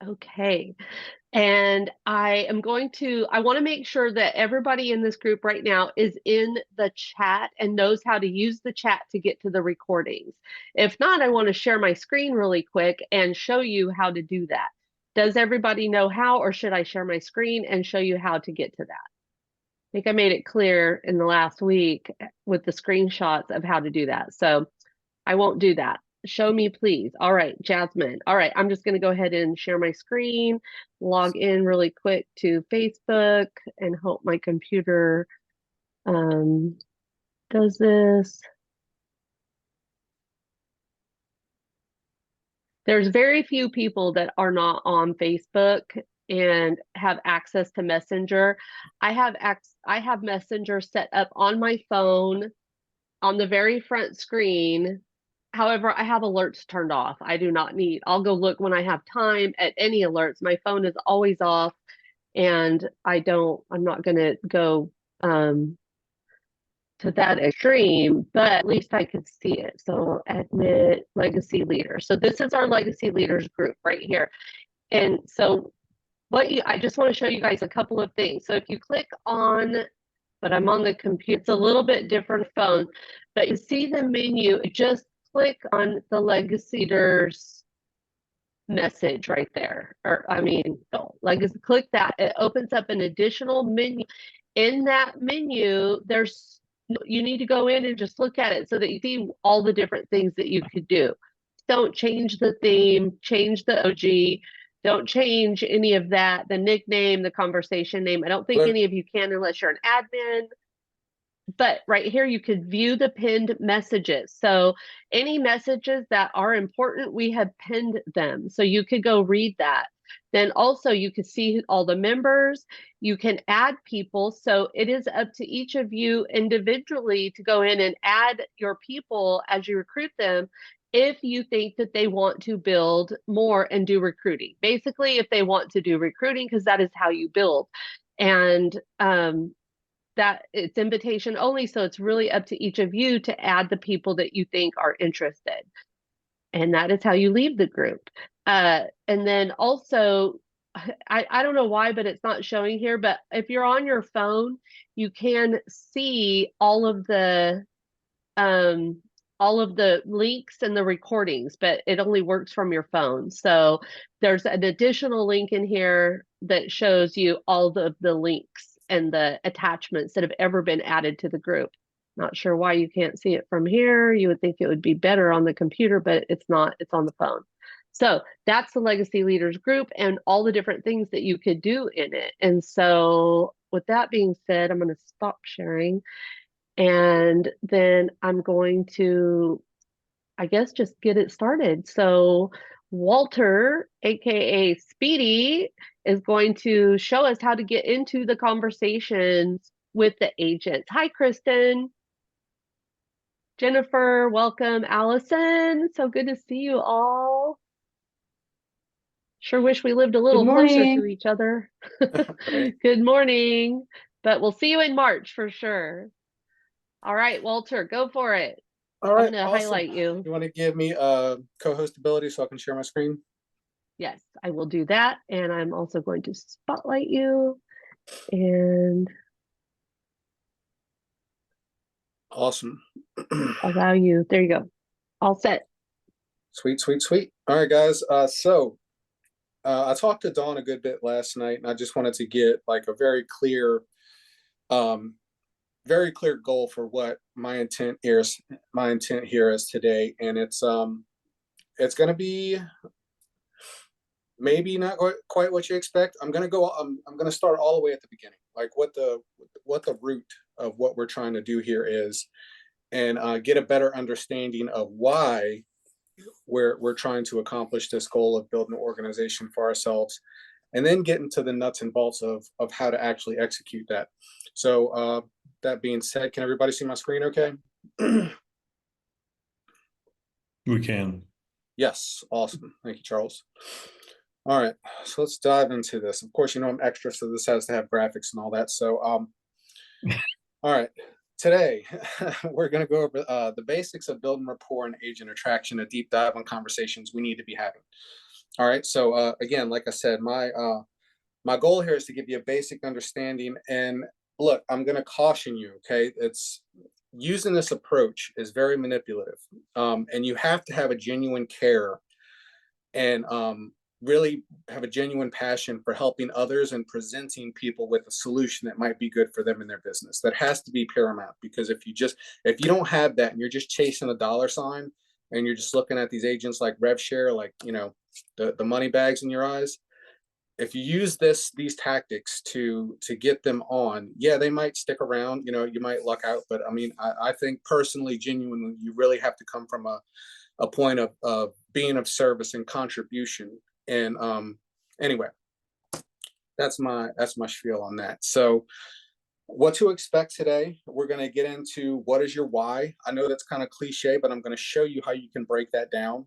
Okay. And I want to make sure that everybody in this group right now is in the chat and knows how to use the chat to get to the recordings. If not, I want to share my screen really quick and show you how to do that. Does everybody know how, or should I share my screen and show you how to get to that? I think I made it clear in the last week with the screenshots of how to do that. So I won't do that. Show me, please. All right, Jasmine. All right, I'm just going to go ahead and share my screen, log in really quick to Facebook, and hope my computer does this. There's very few people that are not on Facebook and have access to Messenger. I have Messenger set up on my phone on the very front screen. However, I have alerts turned off. I do not need, I'll go look when I have time at any alerts. My phone is always off, and I'm not gonna go to that extreme, but at least I could see it. So admit legacy leader. So this is our legacy leaders group right here. And so I just want to show you guys a couple of things. So if you click on, but I'm on the computer, it's a little bit different phone, but you see the menu, just click on the legacy leaders message right there. Legacy, click that. It opens up an additional menu. In that menu, you need to go in and just look at it so that you see all the different things that you could do. Don't change the theme, change the OG, don't change any of that, the nickname, the conversation name. I don't think any of you can unless you're an admin. But right here, you could view the pinned messages. So any messages that are important, we have pinned them. So you could go read that. Then also you can see all the members, you can add people. So it is up to each of you individually to go in and add your people as you recruit them, if you think that they want to build more and do recruiting. Basically, if they want to do recruiting, because that is how you build. And that it's invitation only. So it's really up to each of you to add the people that you think are interested. And that is how you leave the group. And then also, I don't know why, but it's not showing here, but if you're on your phone, you can see all of the links and the recordings, but it only works from your phone. So there's an additional link in here that shows you all of the links and the attachments that have ever been added to the group. Not sure why you can't see it from here. You would think it would be better on the computer, but it's not, it's on the phone. So that's the Legacy Leaders group and all the different things that you could do in it. And so with that being said, I'm going to stop sharing. And then I'm going to, I guess, just get it started. So Walter, aka Speedy, is going to show us how to get into the conversations with the agents. Hi, Kristen. Jennifer, welcome. Allison, so good to see you all. Sure wish we lived a little closer to each other. Good morning, but we'll see you in March for sure. All right, Walter, go for it. All right, I'm going to highlight you. You want to give me co-host ability so I can share my screen? Yes, I will do that. And I'm also going to spotlight you and awesome. Allow you. There you go. All set. Sweet, sweet, sweet. All right, guys. I talked to Dawn a good bit last night, and I just wanted to get like a very clear goal for what my intent here is today. And it's going to be maybe not quite what you expect. I'm going to start all the way at the beginning, like what the root of what we're trying to do here is, and get a better understanding of why we're trying to accomplish this goal of building an organization for ourselves, and then get into the nuts and bolts of how to actually execute that. So that being said, can everybody see my screen okay? We can. Yes, awesome. Thank you, Charles. All right, so let's dive into this. Of course, you know I'm extra, so this has to have graphics and all that. So all right, today we're going to go over the basics of building rapport and agent attraction, a deep dive on conversations we need to be having. All right. So again, like I said, my goal here is to give you a basic understanding. And look, I'm going to caution you. Okay, it's using this approach is very manipulative, and you have to have a genuine care and really have a genuine passion for helping others and presenting people with a solution that might be good for them in their business. That has to be paramount, because if you don't have that and you're just chasing a dollar sign and you're just looking at these agents like RevShare, like, you know, the money bags in your eyes, if you use these tactics to get them on, yeah, they might stick around, you know, you might luck out. But I mean, I think personally, genuinely, you really have to come from a point of being of service and contribution. And anyway, that's my spiel on that. So what to expect today, we're going to get into what is your why. I know that's kind of cliche, but I'm going to show you how you can break that down,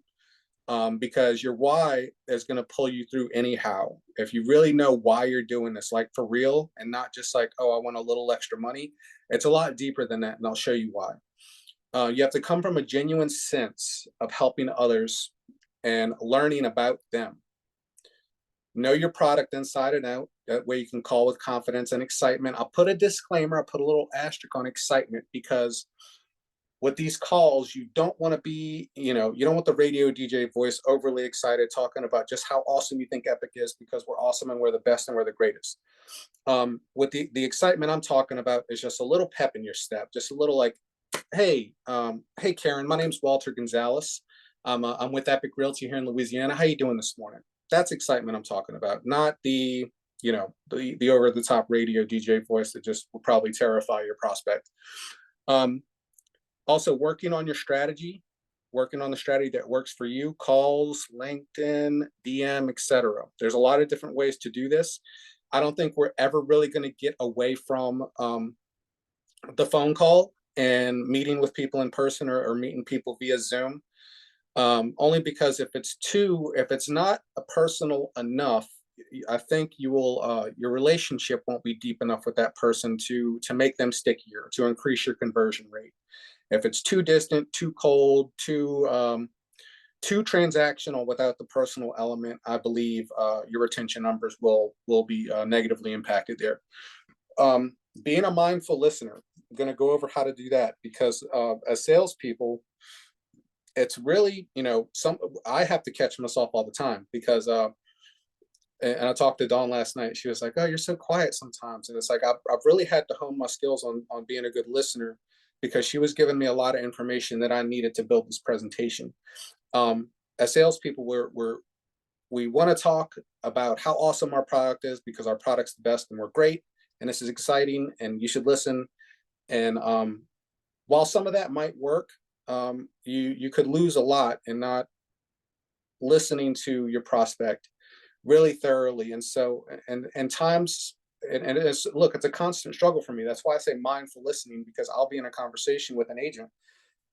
because your why is going to pull you through anyhow. If you really know why you're doing this, like for real, and not just like, oh, I want a little extra money. It's a lot deeper than that, and I'll show you why. You have to come from a genuine sense of helping others and learning about them. Know your product inside and out. That way you can call with confidence and excitement. I'll put a disclaimer, I'll put a little asterisk on excitement, because with these calls, you don't want to be, you know, you don't want the radio DJ voice overly excited talking about just how awesome you think Epique is, because we're awesome and we're the best and we're the greatest. With the excitement I'm talking about is just a little pep in your step, just a little like, hey, hey Karen, my name's 𝘍𝘪𝙤𝙤𝙧𝙗𝙧𝙤. I'm with Epique Realty here in Louisiana. How you doing this morning? That's excitement I'm talking about, not the, you know, the over the top radio DJ voice that just will probably terrify your prospect. Also working on your strategy, working on the strategy that works for you, calls, LinkedIn, DM, etc. There's a lot of different ways to do this. I don't think we're ever really going to get away from the phone call and meeting with people in person, or meeting people via Zoom. Only because if it's not a personal enough, I think you will your relationship won't be deep enough with that person to make them stickier, to increase your conversion rate. If it's too distant, too cold, too transactional without the personal element, I believe your retention numbers will be negatively impacted there. Being a mindful listener, I'm going to go over how to do that, because as salespeople, it's really, you know, I have to catch myself all the time, because and I talked to Dawn last night. She was like, oh, you're so quiet sometimes. And it's like, I've really had to hone my skills on being a good listener, because she was giving me a lot of information that I needed to build this presentation. As salespeople, we want to talk about how awesome our product is, because our product's the best and we're great, and this is exciting and you should listen. And while some of that might work, you could lose a lot in not listening to your prospect really thoroughly. And so, and times, and it is, look, it's a constant struggle for me. That's why I say mindful listening, because I'll be in a conversation with an agent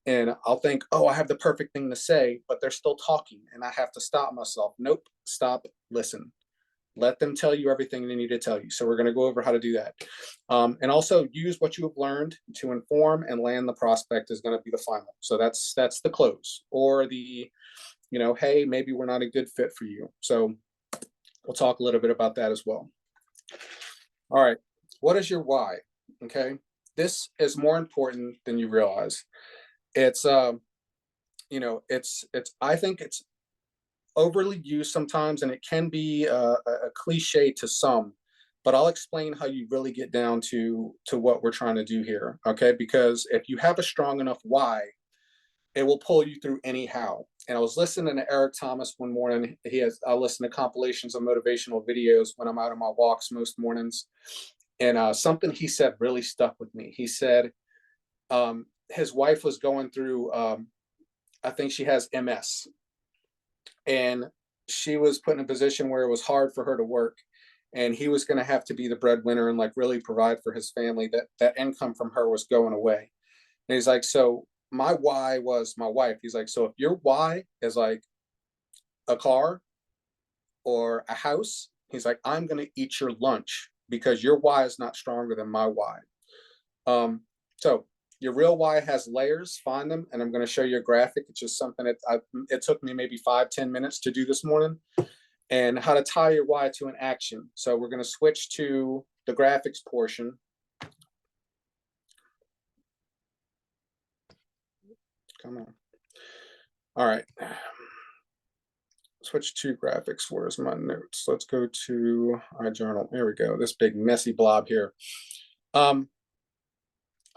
and I'll think, oh, I have the perfect thing to say, but they're still talking, and I have to stop myself. Nope, stop, listen. Let them tell you everything they need to tell you. So we're going to go over how to do that. And also use what you have learned to inform and land the prospect is going to be the final. So that's the close, or the, you know, hey, maybe we're not a good fit for you. So we'll talk a little bit about that as well. All right. What is your why? Okay. This is more important than you realize. It's, you know, I think it's overly used sometimes, and it can be a cliche to some, but I'll explain how you really get down to what we're trying to do here. Okay. Because if you have a strong enough why, it will pull you through anyhow. And I was listening to Eric Thomas one morning. I listen to compilations of motivational videos when I'm out on my walks most mornings. And something he said really stuck with me. He said his wife was going through, I think she has MS. And she was put in a position where it was hard for her to work. And he was going to have to be the breadwinner and like really provide for his family. That income from her was going away. And he's like, so my why was my wife. He's like, so if your why is like a car or a house, he's like, I'm going to eat your lunch, because your why is not stronger than my why. So Your real why has layers, find them, and I'm going to show you a graphic. It's just something that it took me maybe 5-10 minutes to do this morning, and how to tie your why to an action. So we're going to switch to the graphics portion. Come on. All right. Switch to graphics. Where's my notes? Let's go to iJournal. There we go. This big messy blob here.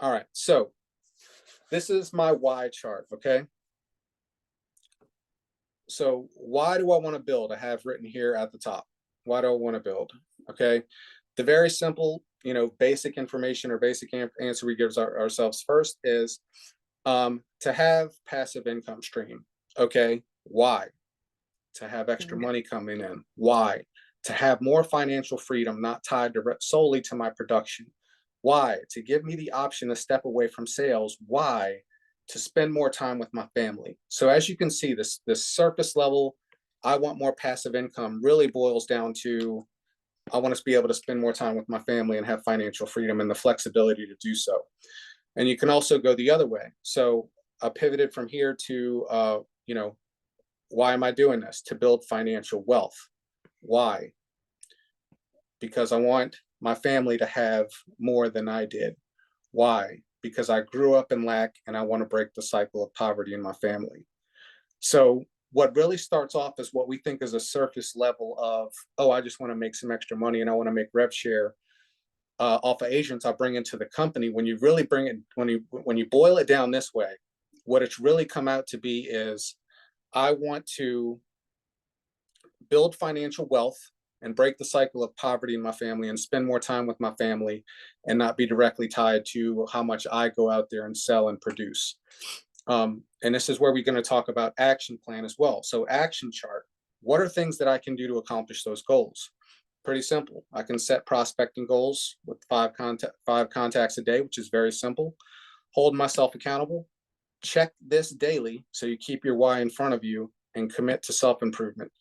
All right, so this is my why chart, okay? So why do I want to build? I have written here at the top. Why do I want to build? Okay, the very simple, basic information or basic answer we give ourselves first is to have passive income stream. Okay, why? To have extra money coming in. Why? To have more financial freedom, not tied solely to my production. Why? To give me the option to step away from sales. Why? To spend more time with my family. So as you can see, this surface level, I want more passive income, really boils down to, I want to be able to spend more time with my family and have financial freedom and the flexibility to do so. And you can also go the other way. So I pivoted from here to, why am I doing this? To build financial wealth. Why? Because I want my family to have more than I did. Why? Because I grew up in lack and I want to break the cycle of poverty in my family. So what really starts off as what we think is a surface level of, oh, I just want to make some extra money and I want to make rev share off of agents I bring into the company. When you really bring it, when you boil it down this way, what it's really come out to be is, I want to build financial wealth and break the cycle of poverty in my family and spend more time with my family and not be directly tied to how much I go out there and sell and produce. And this is where we're going to talk about action plan as well. So action chart, what are things that I can do to accomplish those goals? Pretty simple. I can set prospecting goals with 5 contacts a day, which is very simple. Hold myself accountable. Check this daily so you keep your why in front of you, and commit to self-improvement.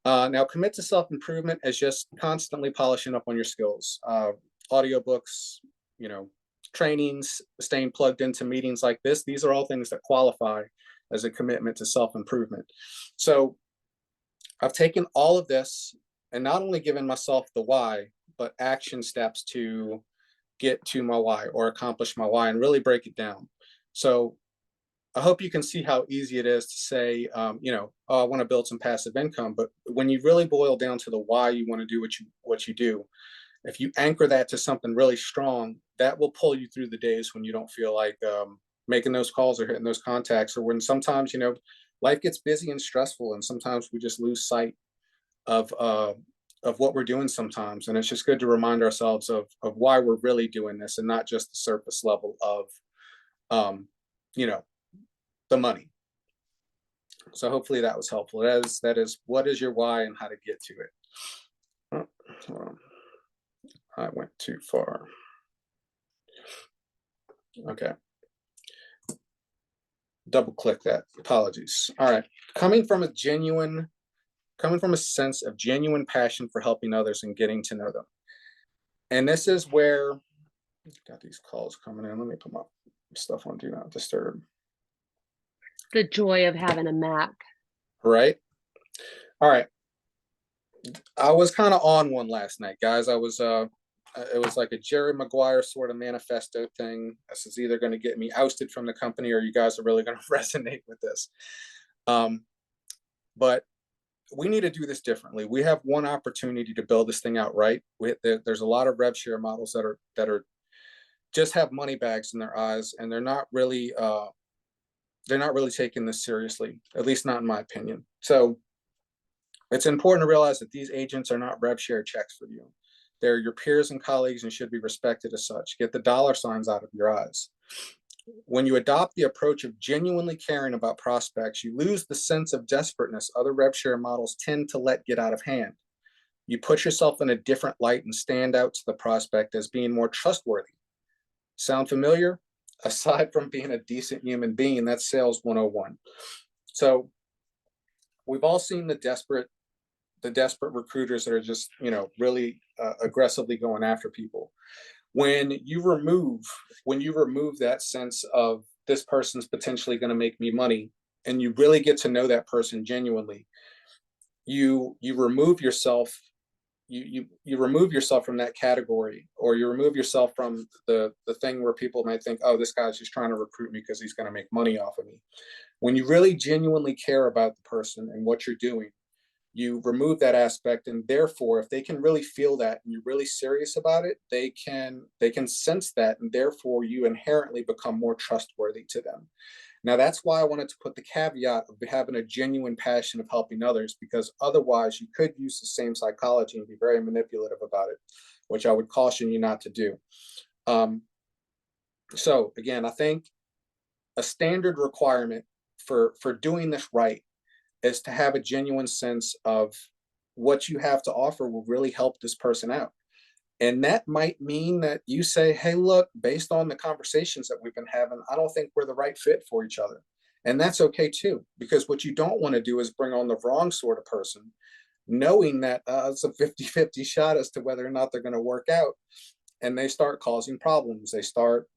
Now, commit to self-improvement is just constantly polishing up on your skills. Audiobooks, trainings, staying plugged into meetings like this. These are all things that qualify as a commitment to self-improvement. So I've taken all of this and not only given myself the why, but action steps to get to my why or accomplish my why and really break it down. So I hope you can see how easy it is to say, oh, I want to build some passive income. But when you really boil down to the why you want to do what you do, if you anchor that to something really strong, that will pull you through the days when you don't feel like making those calls or hitting those contacts, or when sometimes, life gets busy and stressful, and sometimes we just lose sight of what we're doing sometimes. And it's just good to remind ourselves of why we're really doing this, and not just the surface level of, the money. So hopefully that was helpful. That is what is your why and how to get to it. Oh, I went too far. Okay. Double click that. Apologies. All right. Coming from a sense of genuine passion for helping others and getting to know them. And this is where, got these calls coming in. Let me put my stuff on Do Not Disturb. The joy of having a Mac. Right. All right. I was kind of on one last night, guys. It was like a Jerry Maguire sort of manifesto thing. This is either going to get me ousted from the company, or you guys are really going to resonate with this. But we need to do this differently. We have one opportunity to build this thing out right. There's a lot of rev share models that are just have money bags in their eyes, and they're not really taking this seriously, at least not in my opinion. So it's important to realize that these agents are not rev share checks for you. They're your peers and colleagues and should be respected as such. Get the dollar signs out of your eyes. When you adopt the approach of genuinely caring about prospects, you lose the sense of desperateness other rev share models tend to let get out of hand. You put yourself in a different light and stand out to the prospect as being more trustworthy. Sound familiar? Aside from being a decent human being, that's sales 101. So we've all seen the desperate recruiters that are just, really aggressively going after people. When you remove that sense of this person's potentially going to make me money, and you really get to know that person genuinely, you remove yourself you remove yourself from that category, or you remove yourself from the thing where people might think, oh, this guy's just trying to recruit me because he's going to make money off of me. When you really genuinely care about the person and what you're doing, you remove that aspect, and therefore if they can really feel that and you're really serious about it, they can sense that, and therefore you inherently become more trustworthy to them. Now, that's why I wanted to put the caveat of having a genuine passion of helping others, because otherwise you could use the same psychology and be very manipulative about it, which I would caution you not to do. So again, I think a standard requirement for doing this right is to have a genuine sense of what you have to offer will really help this person out. And that might mean that you say, hey, look, based on the conversations that we've been having, I don't think we're the right fit for each other. And that's okay too, because what you don't want to do is bring on the wrong sort of person, knowing that it's a 50-50 shot as to whether or not they're going to work out. And they start causing problems. They start,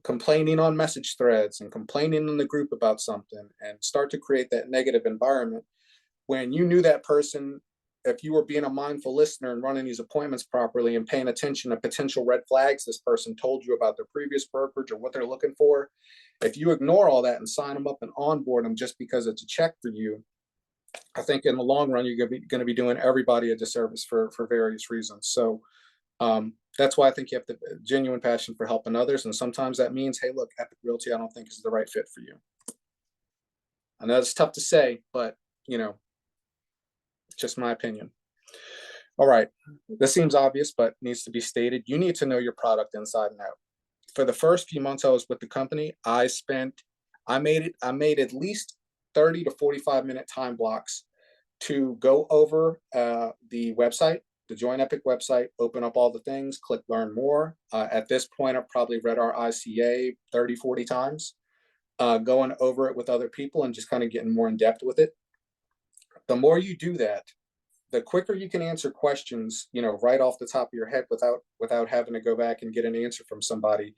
complaining on message threads and complaining in the group about something, and start to create that negative environment. When you knew that person, if you were being a mindful listener and running these appointments properly and paying attention to potential red flags this person told you about their previous brokerage or what they're looking for, if you ignore all that and sign them up and onboard them just because it's a check for you, I think in the long run, you're going to be doing everybody a disservice for various reasons. So that's why I think you have the genuine passion for helping others. And sometimes that means, hey, look, Epique Realty, I don't think is the right fit for you. I know it's tough to say, but just my opinion. All right, this seems obvious, but needs to be stated. You need to know your product inside and out. For the first few months I was with the company, I made at least 30 to 45-minute time blocks to go over the website, the Join Epique website, open up all the things, click learn more. At this point, I've probably read our ICA 30, 40 times, going over it with other people and just kind of getting more in depth with it. The more you do that, the quicker you can answer questions, right off the top of your head without having to go back and get an answer from somebody.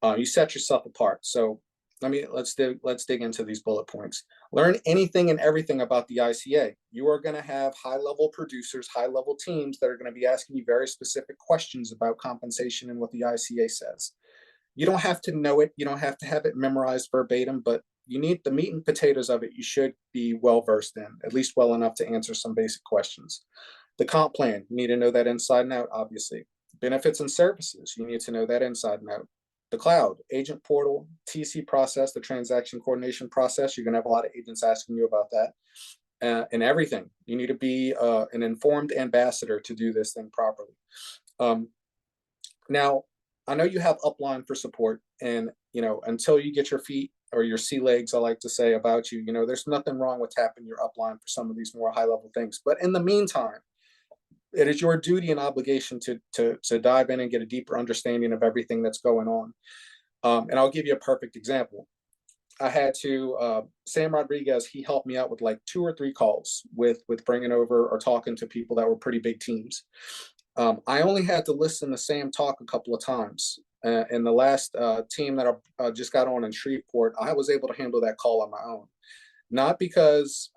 You set yourself apart. So let's dig into these bullet points. Learn anything and everything about the ICA. You are going to have high-level producers, high-level teams that are going to be asking you very specific questions about compensation and what the ICA says. You don't have to know it. You don't have to have it memorized verbatim, but you need the meat and potatoes of it. You should be well versed in, at least well enough to answer some basic questions. The comp plan, you need to know that inside and out, obviously. Benefits and services, you need to know that inside and out. The cloud, agent portal, TC process, the transaction coordination process, you're going to have a lot of agents asking you about that. And everything. You need to be an informed ambassador to do this thing properly. Now, I know you have upline for support, and until you get your feet or your sea legs, I like to say about you, there's nothing wrong with tapping your upline for some of these more high-level things. But in the meantime, it is your duty and obligation to dive in and get a deeper understanding of everything that's going on. And I'll give you a perfect example. I had to, Sam Rodriguez, he helped me out with like 2 or 3 calls with bringing over or talking to people that were pretty big teams. I only had to listen to Sam talk a couple of times. In the last team that I just got on in Shreveport, I was able to handle that call on my own. Not because,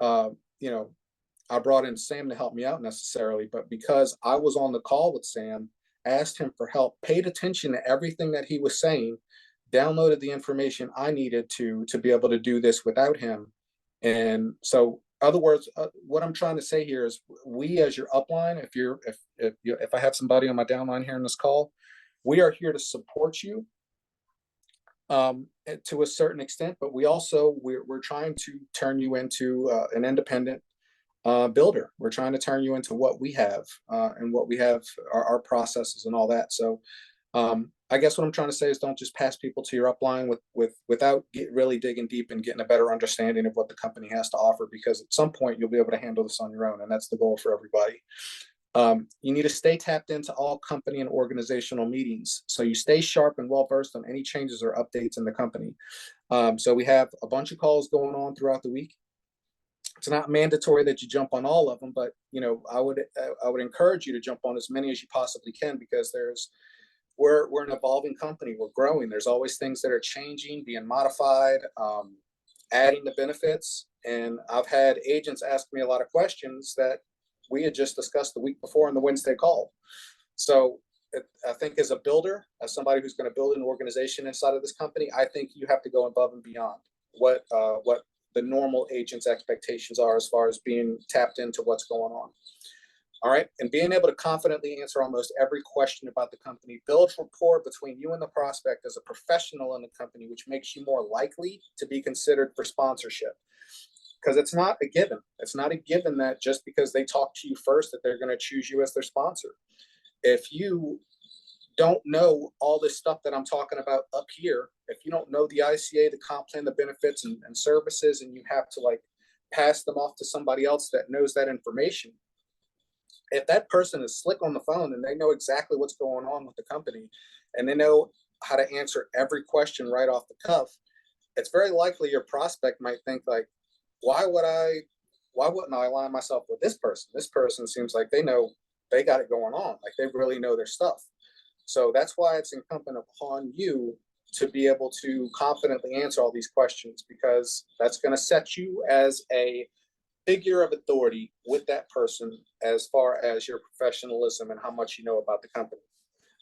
I brought in Sam to help me out necessarily, but because I was on the call with Sam, asked him for help, paid attention to everything that he was saying, downloaded the information I needed to be able to do this without him. And so, other words, what I'm trying to say here is, we as your upline, if I have somebody on my downline here in this call, we are here to support you to a certain extent, but we're trying to turn you into an independent builder. We're trying to turn you into what we have and what we have, our processes and all that. So I guess what I'm trying to say is, don't just pass people to your upline without really digging deep and getting a better understanding of what the company has to offer, because at some point you'll be able to handle this on your own, and that's the goal for everybody. You need to stay tapped into all company and organizational meetings, so you stay sharp and well versed on any changes or updates in the company. So we have a bunch of calls going on throughout the week. It's not mandatory that you jump on all of them, but I would encourage you to jump on as many as you possibly can, because there's we're an evolving company. We're growing. There's always things that are changing, being modified, adding the benefits. And I've had agents ask me a lot of questions that we had just discussed the week before in the Wednesday call. So I think as a builder, as somebody who's going to build an organization inside of this company, I think you have to go above and beyond what the normal agent's expectations are as far as being tapped into what's going on. All right. And being able to confidently answer almost every question about the company builds rapport between you and the prospect as a professional in the company, which makes you more likely to be considered for sponsorship. Because it's not a given. It's not a given that just because they talk to you first that they're going to choose you as their sponsor. If you don't know all this stuff that I'm talking about up here, if you don't know the ICA, the comp plan, the benefits and services, and you have to like pass them off to somebody else that knows that information, if that person is slick on the phone and they know exactly what's going on with the company and they know how to answer every question right off the cuff, it's very likely your prospect might think like, why wouldn't I align myself with this person? This person seems like they got it going on. Like they really know their stuff. So that's why it's incumbent upon you to be able to confidently answer all these questions, because that's going to set you as a figure of authority with that person as far as your professionalism and how much you know about the company.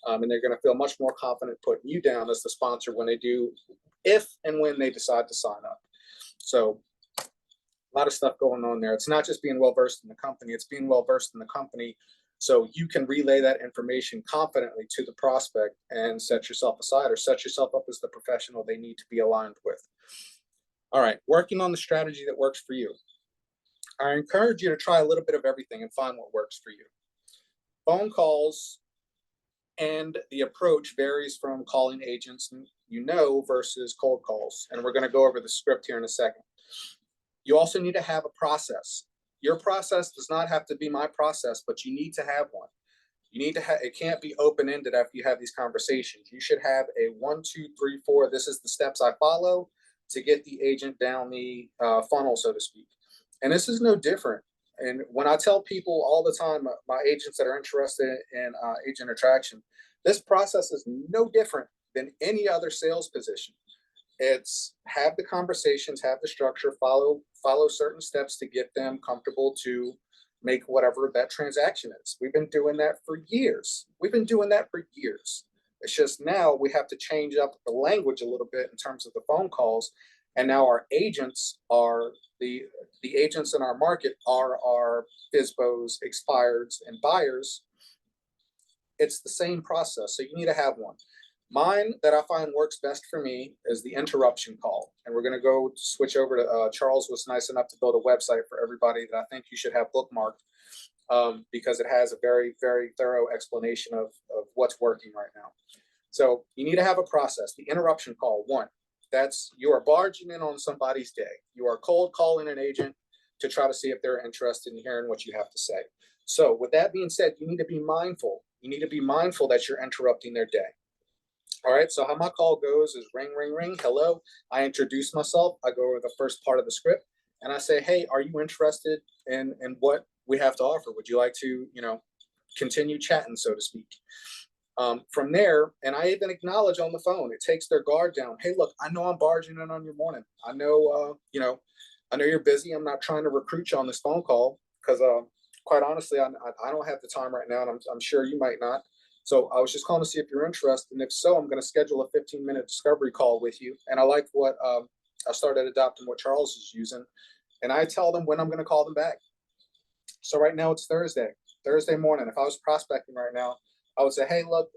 And they're going to feel much more confident putting you down as the sponsor when they do, if and when they decide to sign up. So a lot of stuff going on there. It's not just being well-versed in the company, it's being well-versed in the company so you can relay that information confidently to the prospect and set yourself aside or set yourself up as the professional they need to be aligned with. All right, working on the strategy that works for you. I encourage you to try a little bit of everything and find what works for you. Phone calls and the approach varies from calling agents you know versus cold calls. And we're going to go over the script here in a second. You also need to have a process. Your process does not have to be my process, but you need to have one. You need to have, it can't be open-ended after you have these conversations. You should have a 1, 2, 3, 4. This is the steps I follow to get the agent down the funnel, so to speak. And this is no different. And when I tell people all the time, my agents that are interested in agent attraction, this process is no different than any other sales position. It's have the conversations, have the structure, follow certain steps to get them comfortable to make whatever that transaction is. We've been doing that for years. It's just now we have to change up the language a little bit in terms of the phone calls. And now our agents are the agents in our market are our FSBOs, expireds, and buyers. It's the same process. So you need to have one. Mine that I find works best for me is the interruption call. And we're going to go switch over to Charles was nice enough to build a website for everybody that I think you should have bookmarked because it has a very, very thorough explanation of what's working right now. So you need to have a process. The interruption call, one, that's you are barging in on somebody's day. You are cold calling an agent to try to see if they're interested in hearing what you have to say. So with that being said, you need to be mindful. You need to be mindful that you're interrupting their day. All right, so how my call goes is ring, ring, ring, hello. I introduce myself. I go over the first part of the script and I say, hey, are you interested in what we have to offer? Would you like to, continue chatting, so to speak? From there, and I even acknowledge on the phone, it takes their guard down. Hey, look, I know I'm barging in on your morning. I know, I know you're busy. I'm not trying to recruit you on this phone call because quite honestly, I don't have the time right now, and I'm sure you might not. So I was just calling to see if you're interested, and if so, I'm going to schedule a 15-minute discovery call with you. And I like what I started adopting what Charles is using, and I tell them when I'm going to call them back. So right now it's Thursday morning. If I was prospecting right now, I would say, hey, look,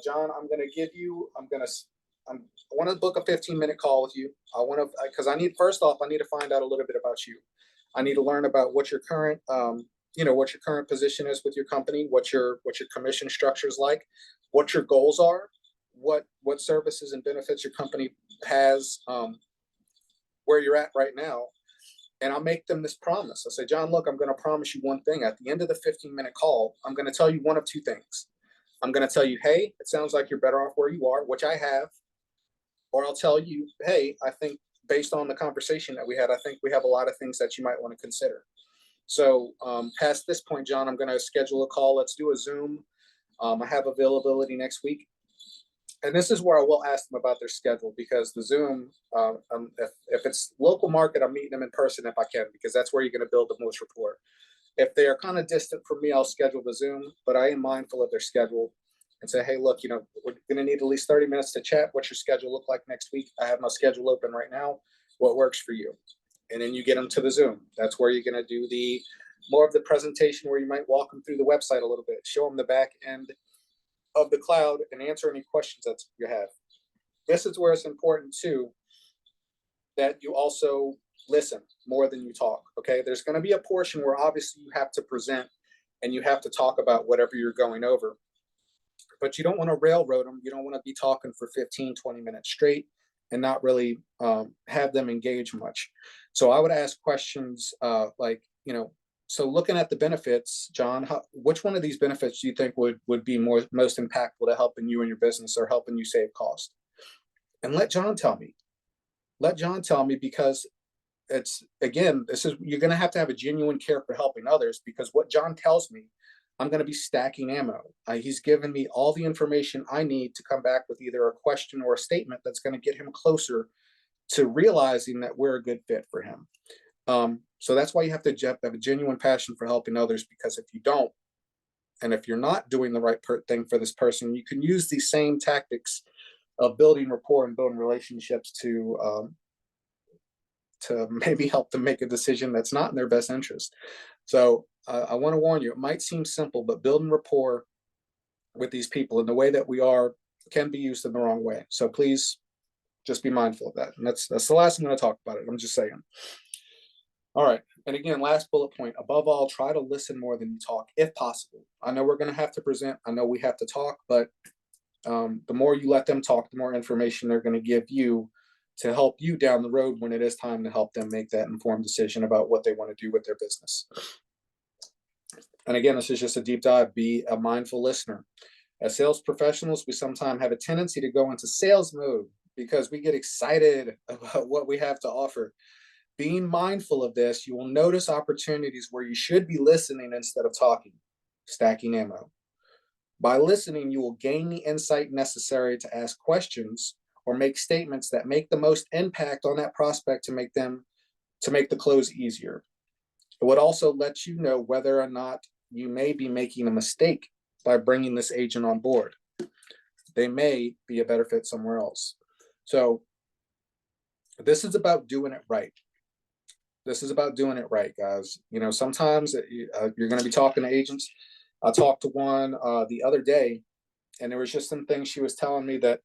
John, I want to book a 15-minute call with you. Because first off, I need to find out a little bit about you. I need to learn about what your current what your current position is with your company, what your commission structure is like, what your goals are, what services and benefits your company has, where you're at right now. And I'll make them this promise. I'll say, John, look, I'm going to promise you one thing. At the end of the 15-minute call, I'm going to tell you one of two things. I'm going to tell you, hey, it sounds like you're better off where you are, which I have. Or I'll tell you, hey, I think based on the conversation that we had, I think we have a lot of things that you might want to consider. So past this point, John, I'm going to schedule a call. Let's do a Zoom. I have availability next week. And this is where I will ask them about their schedule, because the Zoom, if it's local market, I'm meeting them in person if I can, because that's where you're going to build the most rapport. If they are kind of distant from me, I'll schedule the Zoom, but I am mindful of their schedule and say, hey, look, we're going to need at least 30 minutes to chat. What's your schedule look like next week? I have my schedule open right now. What works for you? And then you get them to the Zoom. That's where you're going to do the more of the presentation, where you might walk them through the website a little bit, show them the back end of the cloud, and answer any questions that you have. This is where it's important too, that you also listen more than you talk. Okay, there's going to be a portion where obviously you have to present and you have to talk about whatever you're going over, but you don't want to railroad them. You don't want to be talking for 15-20 minutes straight and not really have them engage much. So I would ask questions like, so looking at the benefits, John, which one of these benefits do you think would be most impactful to helping you and your business, or helping you save cost? And let John tell me. Let John tell me, because you're going to have a genuine care for helping others, because what John tells me, I'm going to be stacking ammo. He's given me all the information I need to come back with either a question or a statement that's going to get him closer to realizing that we're a good fit for him. So that's why you have to have a genuine passion for helping others, because if you don't, and if you're not doing the right thing for this person, you can use these same tactics of building rapport and building relationships to maybe help them make a decision that's not in their best interest. So I want to warn you, it might seem simple, but building rapport with these people in the way that we are can be used in the wrong way. So please just be mindful of that. And that's the last I'm going to talk about it. I'm just saying. All right. And again, last bullet point, above all, try to listen more than you talk, if possible. I know we're going to have to present. I know we have to talk, but the more you let them talk, the more information they're going to give you to help you down the road when it is time to help them make that informed decision about what they want to do with their business. And again, this is just a deep dive. Be a mindful listener. As sales professionals, we sometimes have a tendency to go into sales mode because we get excited about what we have to offer. Being mindful of this, you will notice opportunities where you should be listening instead of talking, stacking ammo. By listening, you will gain the insight necessary to ask questions or make statements that make the most impact on that prospect to make the close easier. It would also let you know whether or not you may be making a mistake by bringing this agent on board. They may be a better fit somewhere else. So this is about doing it right. This is about doing it right, guys. Sometimes you're going to be talking to agents. I talked to one the other day, and there was just some things she was telling me that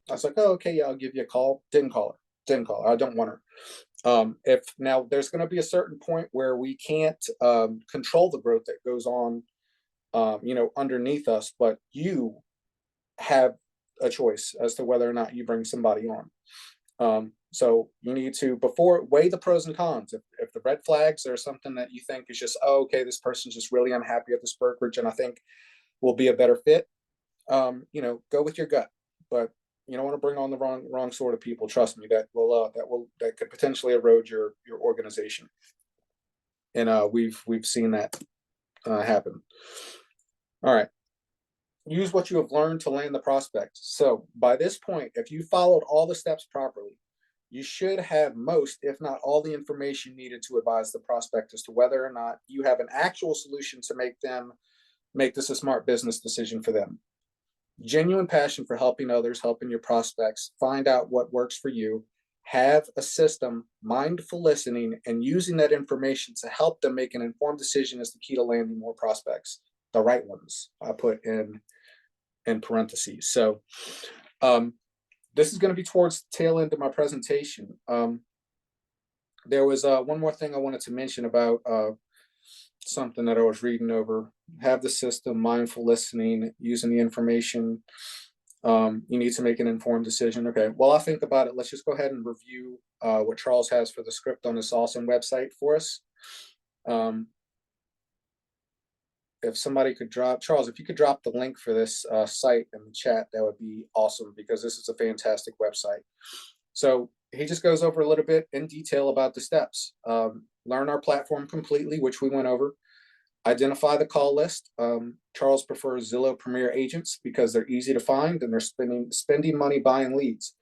I was like, oh, okay, yeah, I'll give you a call. Didn't call her. I don't want her. If now there's going to be a certain point where we can't control the growth that goes on, underneath us, but you have a choice as to whether or not you bring somebody on. So you need to, before, weigh the pros and cons. If the red flags are something that you think is just, oh, okay, this person's just really unhappy at this brokerage and I think will be a better fit, go with your gut. But you don't want to bring on the wrong sort of people. Trust me, that could potentially erode your organization. And we've seen that happen. All right. Use what you have learned to land the prospect. So by this point, if you followed all the steps properly, you should have most, if not all, the information needed to advise the prospect as to whether or not you have an actual solution to make this a smart business decision for them. Genuine passion for helping others, helping your prospects, find out what works for you, have a system, mindful listening, and using that information to help them make an informed decision is the key to landing more prospects, the right ones, I put in parentheses. So this is going to be towards the tail end of my presentation. There was one more thing I wanted to mention about something that I was reading over. Have the system, mindful listening, using the information. You need to make an informed decision. Okay, while I think about it, let's just go ahead and review what Charles has for the script on this awesome website for us. If somebody could drop, Charles, if you could drop the link for this site in the chat, that would be awesome, because this is a fantastic website. So he just goes over a little bit in detail about the steps. Learn our platform completely, which we went over. Identify the call list. Charles prefers Zillow Premier agents because they're easy to find and they're spending money buying leads.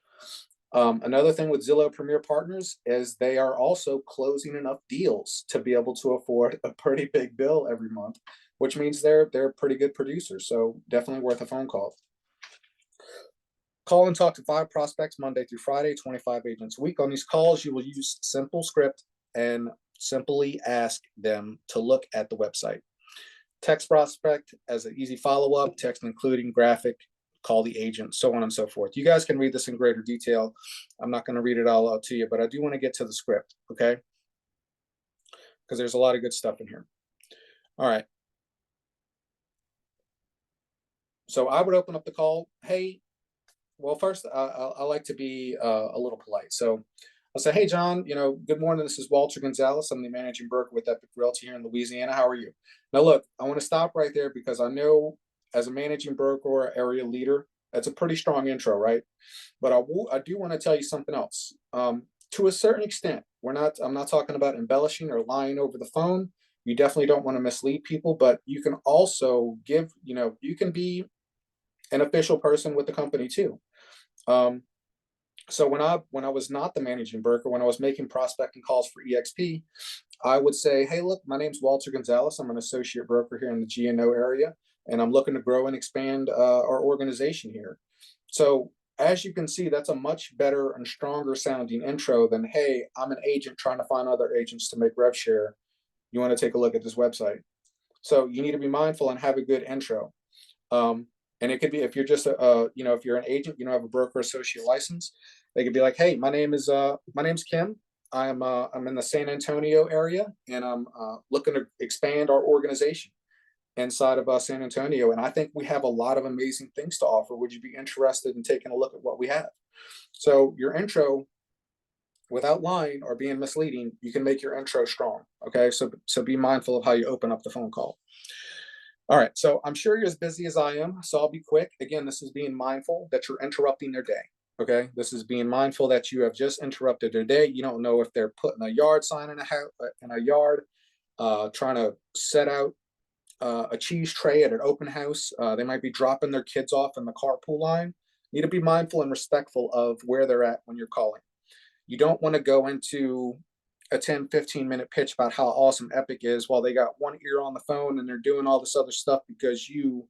Another thing with Zillow Premier Partners is they are also closing enough deals to be able to afford a pretty big bill every month, which means they're pretty good producers. So definitely worth a phone call. Call and talk to 5 prospects Monday through Friday, 25 agents a week. On these calls, you will use simple script and simply ask them to look at the website. Text prospect as an easy follow-up, text including graphic, call the agent, so on and so forth. You guys can read this in greater detail. I'm not going to read it all out to you, but I do want to get to the script, okay? Because there's a lot of good stuff in here. All right. So I would open up the call. Hey, well, first, I like to be a little polite. So I'll say, hey, John, good morning. This is 𝘍𝙳𝙤𝙦. I'm the managing broker with Epique Realty here in Louisiana. How are you? Now, look, I want to stop right there because I know as a managing broker or area leader, that's a pretty strong intro, right? But I do want to tell you something else. To a certain extent, I'm not talking about embellishing or lying over the phone. You definitely don't want to mislead people, but you can also give, you can be an official person with the company too. So when I was not the managing broker, when I was making prospecting calls for EXP, I would say, hey, look, my name's 𝘍𝙳𝙤𝙧. I'm an associate broker here in the GNO area, and I'm looking to grow and expand our organization here. So as you can see, that's a much better and stronger sounding intro than, hey, I'm an agent trying to find other agents to make rev share. You want to take a look at this website. So you need to be mindful and have a good intro. And it could be, if you're just if you're an agent, you don't have a broker associate license, they could be like, hey, my name's Kim. I'm in the San Antonio area, and I'm looking to expand our organization inside of San Antonio. And I think we have a lot of amazing things to offer. Would you be interested in taking a look at what we have? So your intro, without lying or being misleading, you can make your intro strong. Okay, so be mindful of how you open up the phone call. All right, so I'm sure you're as busy as I am, so I'll be quick. Again, this is being mindful that you're interrupting their day. Okay, this is being mindful that you have just interrupted their day. You don't know if they're putting a yard sign in a yard, trying to set out a cheese tray at an open house. They might be dropping their kids off in the carpool line. You need to be mindful and respectful of where they're at when you're calling. You don't want to go into a 10-15-minute pitch about how awesome Epique is while they got one ear on the phone and they're doing all this other stuff because you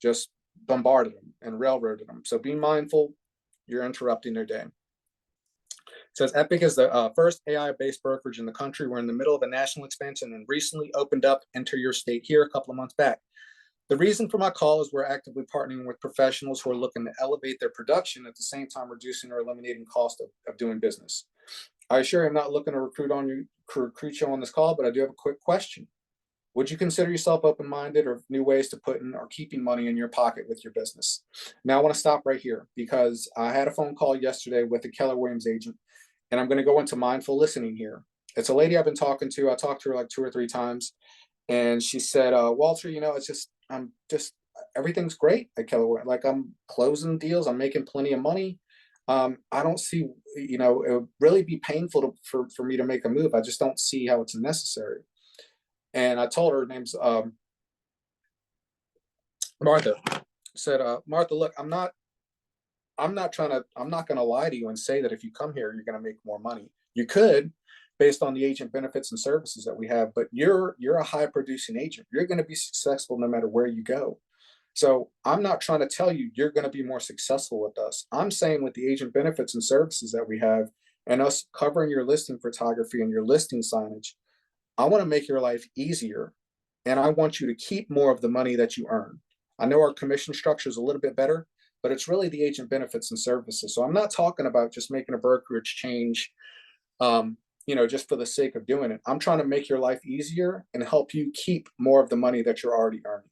just bombarded them and railroaded them. So be mindful, you're interrupting their day. It says Epique is the first AI-based brokerage in the country. We're in the middle of a national expansion and recently opened up Enter Your State here a couple of months back. The reason for my call is we're actively partnering with professionals who are looking to elevate their production at the same time reducing or eliminating cost of doing business. I assure you I'm not looking to recruit you on this call, but I do have a quick question. Would you consider yourself open-minded or new ways to put in or keeping money in your pocket with your business? Now I want to stop right here because I had a phone call yesterday with a Keller Williams agent, and I'm going to go into mindful listening here. It's a lady I've been talking to. I talked to her like 2 or 3 times, and she said, Walter, everything's great at Keller Williams. Like, I'm closing deals. I'm making plenty of money. I don't see, it would really be painful for me to make a move. I just don't see how it's necessary. And I told her name's Martha. Said, Martha, look, I'm not going to lie to you and say that if you come here, you're going to make more money. You could, based on the agent benefits and services that we have, but you're a high producing agent. You're going to be successful no matter where you go. So I'm not trying to tell you you're going to be more successful with us. I'm saying with the agent benefits and services that we have and us covering your listing photography and your listing signage, I want to make your life easier, and I want you to keep more of the money that you earn. I know our commission structure is a little bit better, but it's really the agent benefits and services. So I'm not talking about just making a brokerage change, just for the sake of doing it. I'm trying to make your life easier and help you keep more of the money that you're already earning.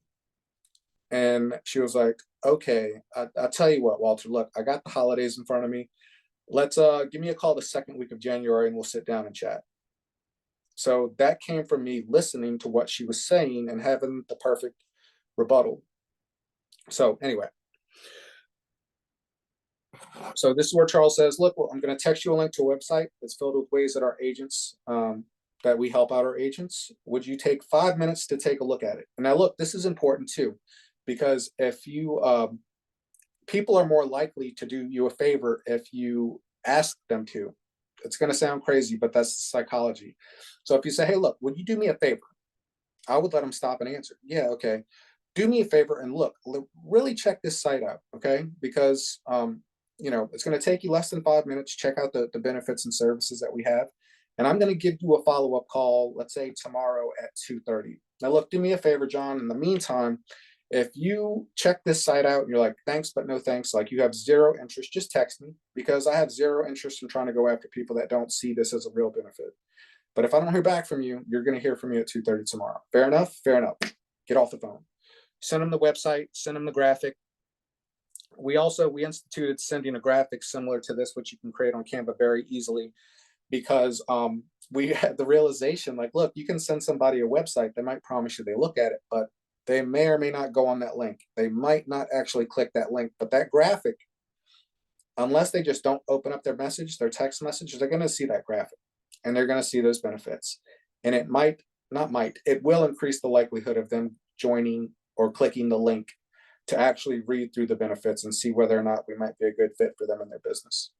And she was like, okay, I'll tell you what, Walter, look, I got the holidays in front of me. Let's give me a call the 2nd week of January and we'll sit down and chat. So that came from me listening to what she was saying and having the perfect rebuttal. So anyway, so this is where Charles says, look, well, I'm going to text you a link to a website that's filled with ways that our agents that we help out our agents, would you take 5 minutes to take a look at it? And now look, this is important too, because if you, people are more likely to do you a favor if you ask them to. It's going to sound crazy, but that's the psychology. So if you say, hey, look, would you do me a favor? I would let them stop and answer. Yeah, okay. Do me a favor and look, really check this site out, okay? Because, it's going to take you less than 5 minutes. Check out the benefits and services that we have. And I'm going to give you a follow-up call, let's say tomorrow at 2:30. Now, look, do me a favor, John. In the meantime, if you check this site out and you're like, thanks, but no thanks, like you have zero interest, just text me, because I have zero interest in trying to go after people that don't see this as a real benefit. But if I don't hear back from you, you're going to hear from me at 2:30 tomorrow. Fair enough? Fair enough. Get off the phone. Send them the website, send them the graphic. We instituted sending a graphic similar to this, which you can create on Canva very easily, because we had the realization, like, look, you can send somebody a website. They might promise you they look at it, but they may or may not go on that link. They might not actually click that link, but that graphic, unless they just don't open up their text message, they're going to see that graphic and they're going to see those benefits. And it it will increase the likelihood of them joining or clicking the link to actually read through the benefits and see whether or not we might be a good fit for them in their business.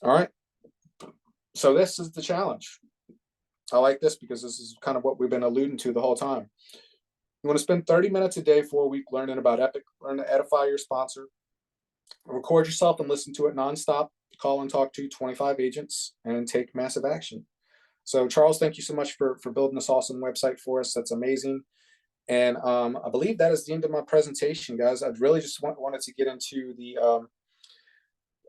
All right. So this is the challenge. I like this because this is kind of what we've been alluding to the whole time. You want to spend 30 minutes a day for a week learning about Epique, learn to edify your sponsor, record yourself and listen to it nonstop, call and talk to 25 agents, and take massive action. So Charles, thank you so much for building this awesome website for us. That's amazing. And I believe that is the end of my presentation, guys. I really just wanted to get into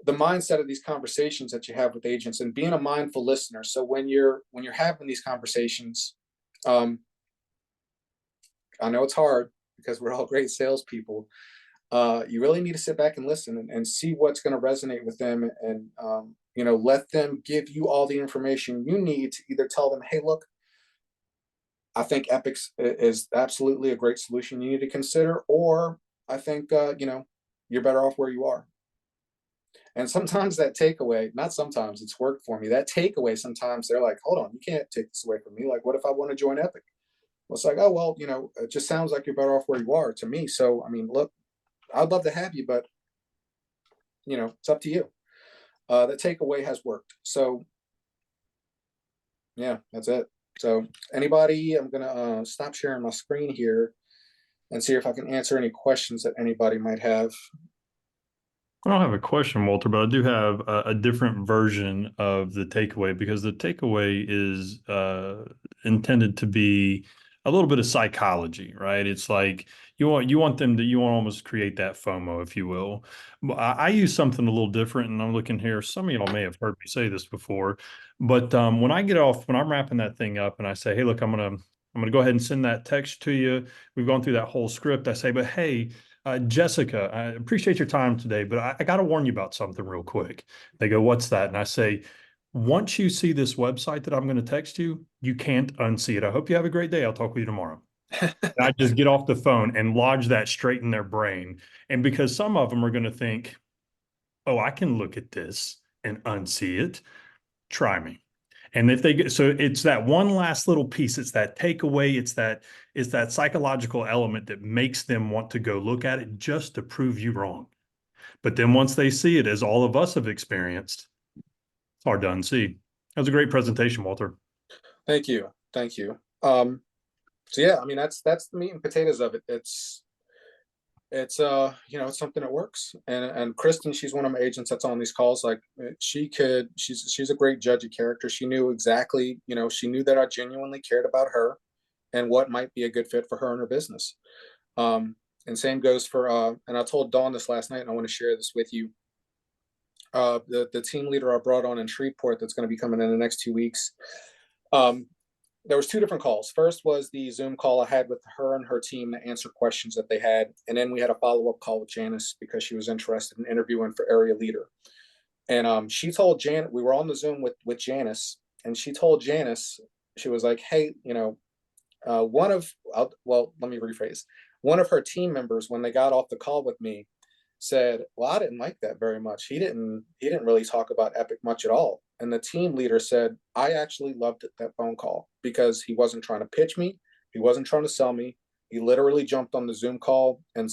the mindset of these conversations that you have with agents and being a mindful listener. So when you're having these conversations, I know it's hard because we're all great salespeople. You really need to sit back and listen and see what's going to resonate with them, and let them give you all the information you need to either tell them, hey, look, I think Epique is absolutely a great solution you need to consider, or I think you're better off where you are. And sometimes that takeaway, not sometimes, it's worked for me. That takeaway, sometimes they're like, hold on, you can't take this away from me. Like, what if I want to join Epique? Well, it's like, oh, well, it just sounds like you're better off where you are to me. So, I mean, look, I'd love to have you, but, it's up to you. The takeaway has worked. So, yeah, that's it. So anybody, I'm going to stop sharing my screen here and see if I can answer any questions that anybody might have. I don't have a question, Walter, but I do have a different version of the takeaway, because the takeaway is intended to be a little bit of psychology, right? It's like you want them to, you want to almost create that FOMO, if you will. I use something a little different, and I'm looking here. Some of y'all may have heard me say this before, but when I'm wrapping that thing up and I say, hey, look, I'm gonna go ahead and send that text to you. We've gone through that whole script. I say, but hey, Jessica, I appreciate your time today, but I got to warn you about something real quick. They go, what's that? And I say, once you see this website that I'm going to text you, you can't unsee it. I hope you have a great day. I'll talk with you tomorrow. And I just get off the phone and lodge that straight in their brain. And because some of them are going to think, oh, I can look at this and unsee it. Try me. And if they get, so it's that one last little piece, it's that takeaway, it's that psychological element that makes them want to go look at it just to prove you wrong. But then once they see it, as all of us have experienced, it's hard to unsee. That was a great presentation, Walter. Thank you. Thank you. So yeah, I mean, that's the meat and potatoes of it. It's it's something that works. And Kristen, she's one of my agents that's on these calls. Like, she's a great judge of character. She knew exactly, she knew that I genuinely cared about her and what might be a good fit for her and her business. And same goes for and I told Dawn this last night, and I want to share this with you. The team leader I brought on in Shreveport that's going to be coming in the next 2 weeks. There was 2 different calls. First was the Zoom call I had with her and her team to answer questions that they had. And then we had a follow-up call with Janice because she was interested in interviewing for area leader. And she told Janice, we were on the Zoom with Janice, and she told Janice, she was like, hey, let me rephrase. One of her team members, when they got off the call with me, said, well, I didn't like that very much. He didn't really talk about Epique much at all. And the team leader said, I actually loved that phone call because he wasn't trying to pitch me. He wasn't trying to sell me. He literally jumped on the Zoom call and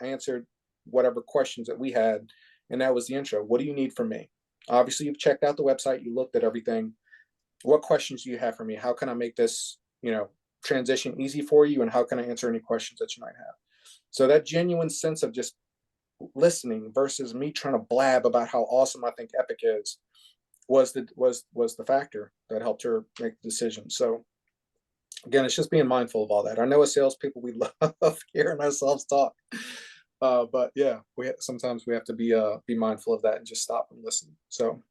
answered whatever questions that we had. And that was the intro. What do you need from me? Obviously, you've checked out the website. You looked at everything. What questions do you have for me? How can I make this, transition easy for you? And how can I answer any questions that you might have? So that genuine sense of just listening versus me trying to blab about how awesome I think Epique is was the factor that helped her make the decision. So again, it's just being mindful of all that. I know as salespeople, we love hearing ourselves talk. But yeah, sometimes we have to be mindful of that and just stop and listen. So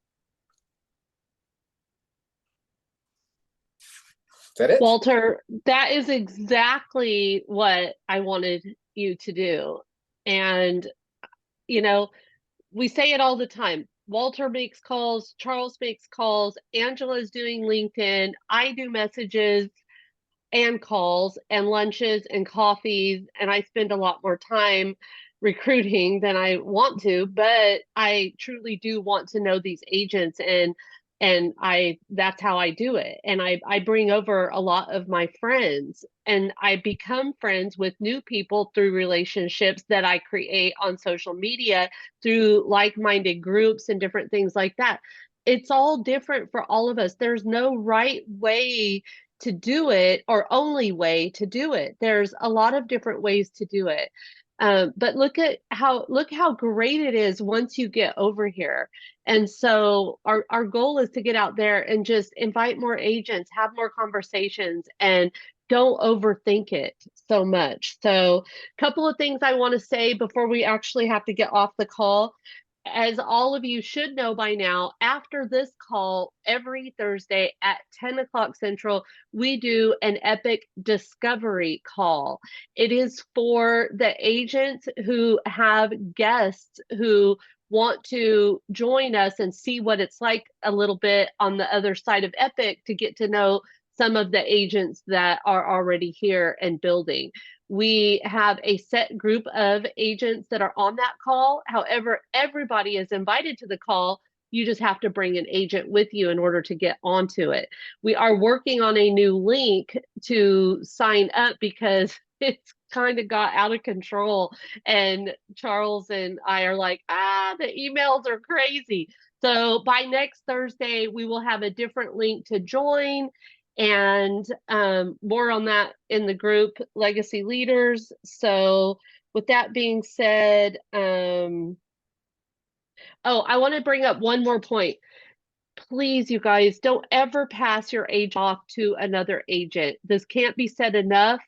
is that it? Walter, that is exactly what I wanted you to do. And, we say it all the time. Walter makes calls, Charles makes calls, Angela's doing LinkedIn, I do messages and calls and lunches and coffees, and I spend a lot more time recruiting than I want to, but I truly do want to know these agents, and that's how I do it. And I bring over a lot of my friends, and I become friends with new people through relationships that I create on social media through like-minded groups and different things like that. It's all different for all of us. There's no right way to do it or only way to do it. There's a lot of different ways to do it. But look how great it is once you get over here. And so our goal is to get out there and just invite more agents, have more conversations, and don't overthink it so much. So a couple of things I want to say before we actually have to get off the call. As all of you should know by now, after this call, every Thursday at 10 o'clock Central, we do an Epique discovery call. It is for the agents who have guests who want to join us and see what it's like a little bit on the other side of Epique, to get to know some of the agents that are already here and building. We have a set group of agents that are on that call. However, everybody is invited to the call. You just have to bring an agent with you in order to get onto it. We are working on a new link to sign up because it's kind of got out of control. And Charles and I are like, the emails are crazy. So by next Thursday, we will have a different link to join. And more on that in the group Legacy Leaders. So with that being said, I want to bring up one more point. Please, you guys, don't ever pass your agent off to another agent. This can't be said enough.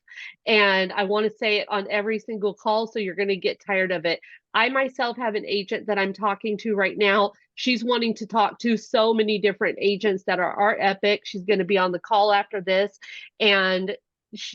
And I want to say it on every single call, so you're going to get tired of it. I myself have an agent that I'm talking to right now. She's wanting to talk to so many different agents that are Epique. She's going to be on the call after this. And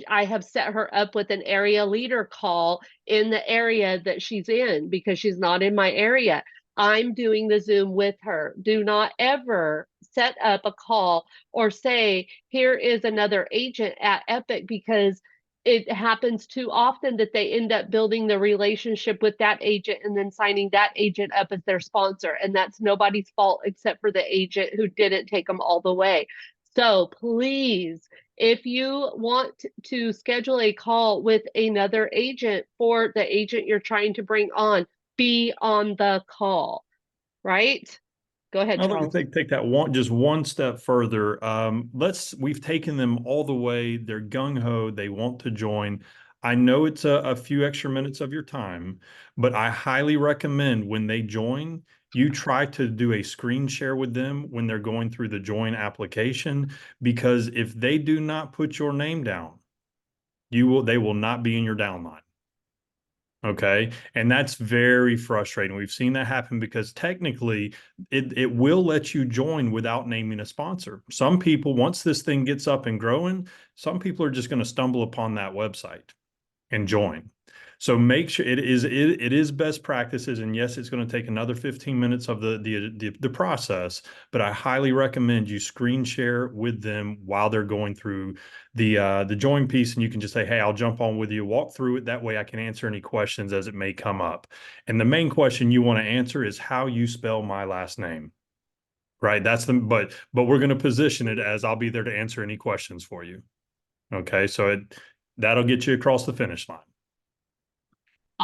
I have set her up with an area leader call in the area that she's in, because she's not in my area. I'm doing the Zoom with her. Do not ever set up a call or say, here is another agent at Epique, because it happens too often that they end up building the relationship with that agent and then signing that agent up as their sponsor. And that's nobody's fault except for the agent who didn't take them all the way. So please, if you want to schedule a call with another agent for the agent you're trying to bring on, be on the call, right? Go ahead, I'd Charles. like to take that one step further. We've taken them all the way. They're gung-ho. They want to join. I know it's a few extra minutes of your time, but I highly recommend when they join, you try to do a screen share with them when they're going through the join application, because if they do not put your name down, they will not be in your downline. Okay. And that's very frustrating. We've seen that happen because technically it will let you join without naming a sponsor. Some people, once this thing gets up and growing, some people are just going to stumble upon that website and join. So make sure it is best practices. And yes, it's going to take another 15 minutes of the process, but I highly recommend you screen share with them while they're going through the join piece. And you can just say, hey, I'll jump on with you, walk through it. That way I can answer any questions as it may come up. And the main question you want to answer is how you spell my last name. right? But we're going to position it as I'll be there to answer any questions for you. Okay, so that'll get you across the finish line.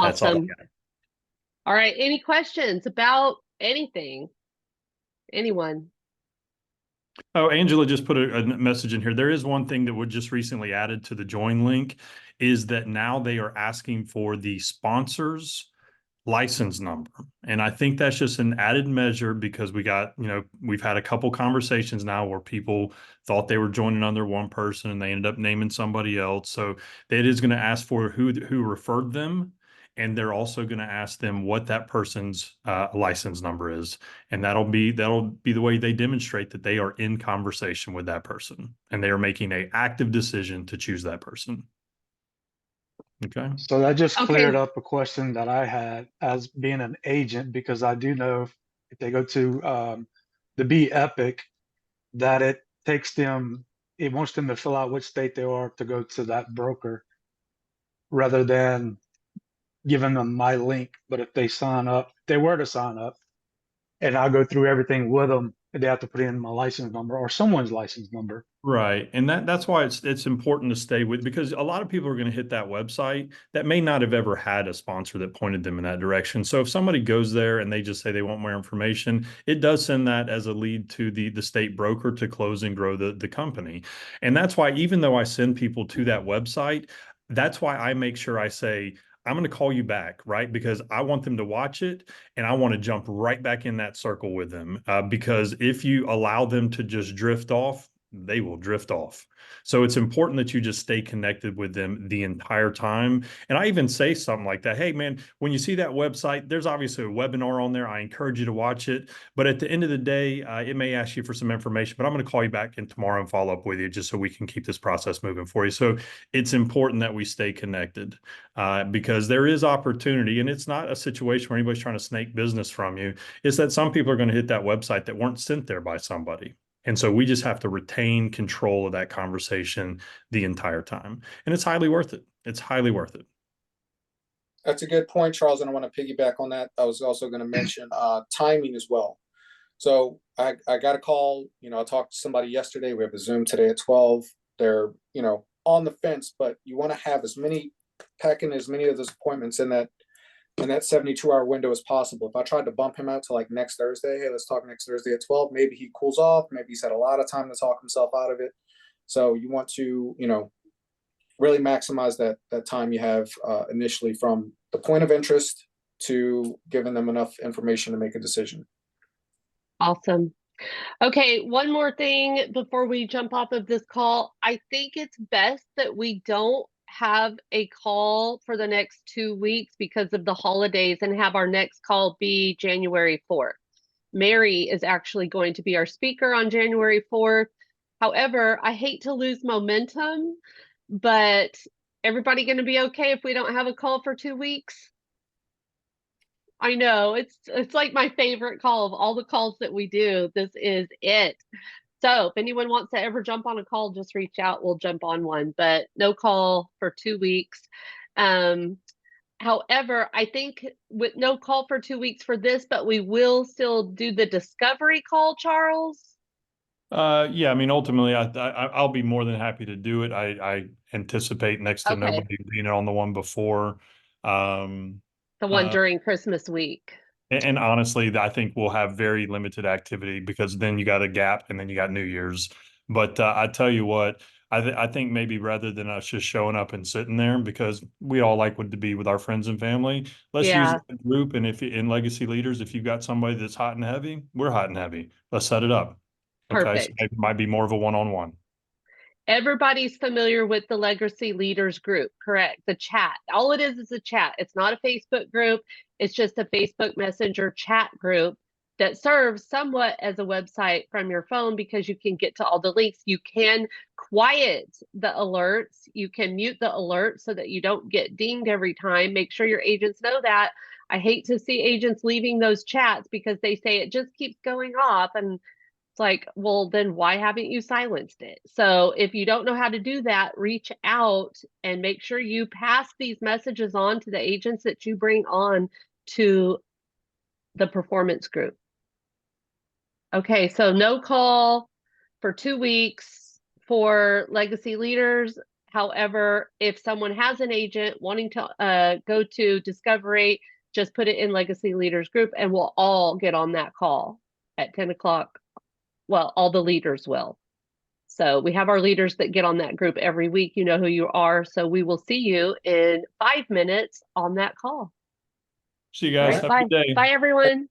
That's all I Awesome. got. All right. Any questions about anything? Anyone? Oh, Angela just put a message in here. There is one thing that was just recently added to the join link, is that now they are asking for the sponsor's license number. And I think that's just an added measure because we've had a couple conversations now where people thought they were joining under one person and they ended up naming somebody else. So it is going to ask for who referred them. And they're also going to ask them what that person's license number is. And that'll be the way they demonstrate that they are in conversation with that person and they are making an active decision to choose that person. Okay. So that just Okay. cleared up a question that I had as being an agent, because I do know if they go to the B Epic, that it wants them to fill out which state they are to go to that broker rather than giving them my link. But if they were to sign up and I'll go through everything with them, they have to put in my license number or someone's license number. Right. And that's why it's important to stay with, because a lot of people are going to hit that website that may not have ever had a sponsor that pointed them in that direction. So if somebody goes there and they just say they want more information, it does send that as a lead to the state broker to close and grow the company. And that's why, even though I send people to that website, that's why I make sure I say, I'm going to call you back, right? Because I want them to watch it and I want to jump right back in that circle with them. Because if you allow them to just drift off, they will drift off. So it's important that you just stay connected with them the entire time. And I even say something like that. Hey, man, when you see that website, there's obviously a webinar on there. I encourage you to watch it. But at the end of the day, it may ask you for some information, but I'm going to call you back in tomorrow and follow up with you just so we can keep this process moving for you. So it's important that we stay connected because there is opportunity, and it's not a situation where anybody's trying to snake business from you. It's that some people are going to hit that website that weren't sent there by somebody. And so we just have to retain control of that conversation the entire time. And it's highly worth it. It's highly worth it. That's a good point, Charles, and I want to piggyback on that. I was also going to mention timing as well. So I got a call, I talked to somebody yesterday. We have a Zoom today at 12. They're, on the fence, but you want to have packing as many of those appointments in that 72-hour window as possible. If I tried to bump him out to like next Thursday, hey, let's talk next Thursday at 12, maybe he cools off. Maybe he's had a lot of time to talk himself out of it. So you want to, really maximize that time you have initially from the point of interest to giving them enough information to make a decision. Awesome. Okay, one more thing before we jump off of this call. I think it's best that we don't have a call for the next 2 weeks because of the holidays, and have our next call be January 4th. Mary is actually going to be our speaker on January 4th. However, I hate to lose momentum, but everybody going to be okay if we don't have a call for 2 weeks? I know it's like my favorite call of all the calls that we do. This is it. So if anyone wants to ever jump on a call, just reach out. We'll jump on one, but no call for 2 weeks. However, I think with no call for 2 weeks for this, but we will still do the discovery call, Charles. Yeah, I mean, ultimately, I'll be more than happy to do it. I anticipate next to nobody being on the one before. The one during Christmas week. And honestly, I think we'll have very limited activity because then you got a gap and then you got New Year's. But I tell you what, I think maybe rather than us just showing up and sitting there, because we all like to be with our friends and family, let's use a group. And if in Legacy Leaders, if you've got somebody that's hot and heavy, we're hot and heavy. Let's set it up. Perfect. Okay, so it might be more of a one-on-one. Everybody's familiar with the Legacy Leaders group, correct? The chat. All it is a chat. It's not a Facebook group. It's just a Facebook Messenger chat group that serves somewhat as a website from your phone because you can get to all the links. You can quiet the alerts. You can mute the alerts so that you don't get dinged every time. Make sure your agents know that. I hate to see agents leaving those chats because they say it just keeps going off, and it's like, well, then why haven't you silenced it? So if you don't know how to do that, reach out and make sure you pass these messages on to the agents that you bring on to the performance group. Okay, so no call for 2 weeks for legacy leaders. However, if someone has an agent wanting to go to discovery, just put it in legacy leaders group and we'll all get on that call at 10 o'clock. Well, all the leaders will. So we have our leaders that get on that group every week. You know who you are. So we will see you in 5 minutes on that call. See you All guys. right, Have a bye. good day. Bye, everyone.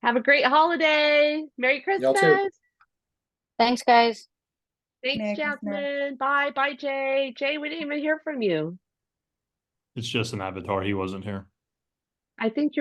Have a great holiday. Merry Y'all too. Christmas. Thanks, guys. Thanks, Merry Christmas. Jasmine. Bye. Bye, Jay. Jay, we didn't even hear from you. It's just an avatar. He wasn't here. I think you're